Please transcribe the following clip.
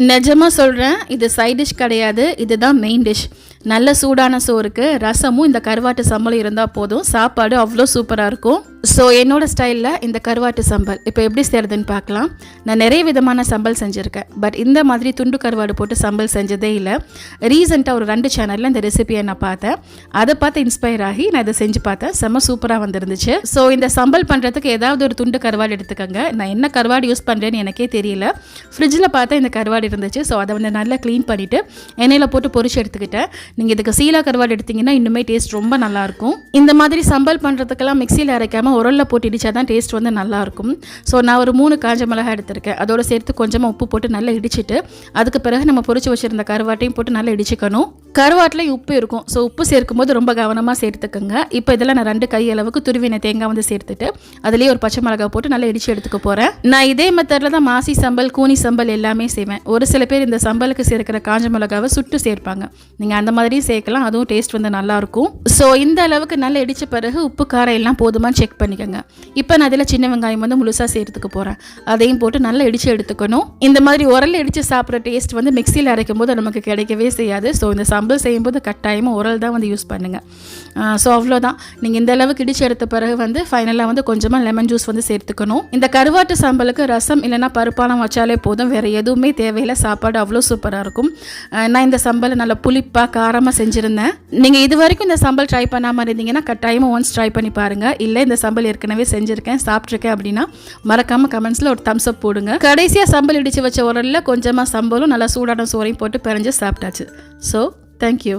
நிஜமாக சொல்கிறேன், இது சைட் டிஷ் கிடையாது, இதுதான் மெயின் டிஷ். நல்ல சூடான சோறுக்கு ரசமும் இந்த கருவாட்டு சம்பளும் இருந்தால் போதும், சாப்பாடு அவ்வளோ சூப்பராக இருக்கும். ஸோ என்னோடய ஸ்டைலில் இந்த கருவாட்டு சம்பல் இப்போ எப்படி செய்கிறதுன்னு பார்க்கலாம். நான் நிறைய விதமான சம்பல் செஞ்சுருக்கேன், பட் இந்த மாதிரி துண்டு கருவாடு போட்டு சம்பல் செஞ்சதே இல்லை. ரீசெண்டாக ஒரு 2 சேனலில் இந்த ரெசிபியை நான் பார்த்தேன், அதை பார்த்து இன்ஸ்பயர் ஆகி நான் இதை செஞ்சு பார்த்தேன். செம்ம சூப்பராக வந்துருந்துச்சு. ஸோ இந்த சம்பல் பண்ணுறதுக்கு ஏதாவது ஒரு துண்டு கருவாடு எடுத்துக்கோங்க. நான் என்ன கருவாடு யூஸ் பண்ணுறேன்னு எனக்கே தெரியல. ஃப்ரிட்ஜில் பார்த்தா இந்த கருவாடு இருந்துச்சு. ஸோ அதை வந்து நல்லா க்ளீன் பண்ணிவிட்டு எண்ணெயில் போட்டு பொரிச்சு எடுத்துக்கிட்டேன். நீங்கள் இதுக்கு சீலா கருவாடு எடுத்திங்கன்னா இன்னுமே டேஸ்ட் ரொம்ப நல்லாயிருக்கும். இந்த மாதிரி சம்பல் பண்ணுறதுக்கெல்லாம் மிக்சியில் அரைக்காமல் உரலில் போட்டு இடித்தா தான் டேஸ்ட் வந்து நல்லாயிருக்கும். ஸோ நான் ஒரு 3 காஞ்ச மிளகாய் எடுத்திருக்கேன். அதோடு சேர்த்து கொஞ்சமாக உப்பு போட்டு நல்லா இடிச்சிட்டு அதுக்கு பிறகு நம்ம பொரிச்சு வச்சுருந்த கருவாட்டையும் போட்டு நல்லா இடிச்சிக்கணும். கருவாட்டிலையும் உப்பு இருக்கும். ஸோ உப்பு சேர்க்கும்போது ரொம்ப கவனமாக சேர்த்துக்கோங்க. இப்போ இதில் நான் 2 கை அளவுக்கு துருவின தேங்காய் வந்து சேர்த்துட்டு அதுலேயே ஒரு பச்சை மிளகாய் போட்டு நல்லா இடித்து எடுத்துக்க போகிறேன். நான் இதே மெத்தடில் தான் மாசி சம்பல், கூனி சம்பல் எல்லாமே செய்வேன். ஒரு சில பேர் இந்த சம்பலுக்கு சேர்க்கிற காஞ்ச மிளகாவை சுட்டு சேர்ப்பாங்க. நீங்கள் அந்த மாதிரியும் சேர்க்கலாம், அதுவும் டேஸ்ட் வந்து நல்லாயிருக்கும். ஸோ இந்த அளவுக்கு நல்லா இடித்த பிறகு உப்பு காரம் எல்லாம் போதுமான்னு செக் பண்ணிக்கோங்க. இப்போ நான் அதில் சின்ன வெங்காயம் வந்து முழுசாக சேர்த்துக்க போகிறேன். அதையும் போட்டு நல்லா இடித்து எடுத்துக்கணும். இந்த மாதிரி உரல் இடித்து சாப்பிட்ற டேஸ்ட் வந்து மிக்சியில் அரைக்கும் போது நமக்கு கிடைக்கவே செய்யாது. ஸோ இந்த சம்பல் செய்யும்போது கட்டாயமாக உரல் தான் வந்து யூஸ் பண்ணுங்கள். ஸோ அவ்வளோதான். நீங்கள் இந்த அளவுக்கு இடித்து எடுத்த பிறகு வந்து ஃபைனலாக வந்து கொஞ்சமாக லெமன் ஜூஸ் வந்து சேர்த்துக்கணும். இந்த கருவாட்டு சம்பலுக்கு ரசம் இல்லைனா பருப்பானம் வச்சாலே போதும், வேறு எதுவுமே தேவையில்லை. சாப்பாடு அவ்வளோ சூப்பராக இருக்கும். நான் இந்த சம்பலை நல்லா புளிப்பாக காரமாக செஞ்சுருந்தேன். நீங்கள் இது வரைக்கும் இந்த சம்பல் ட்ரை பண்ணாமல் இருந்தீங்கன்னா கட்டாயமாக ஒன்ஸ் ட்ரை பண்ணி பாருங்கள். இல்லை இந்த சம்பல் ஏற்கனவே செஞ்சுருக்கேன், சாப்பிட்ருக்கேன் அப்படின்னா மறக்காமல் கமெண்ட்ஸில் ஒரு தம்ஸ் அப் போடுங்க. கடைசியாக சம்பல் இடித்து வச்ச உரலில் கொஞ்சமாக சம்பலும் நல்லா சூடான சோறையும் போட்டு பிறஞ்சு சாப்பிட்டாச்சு. So thank you.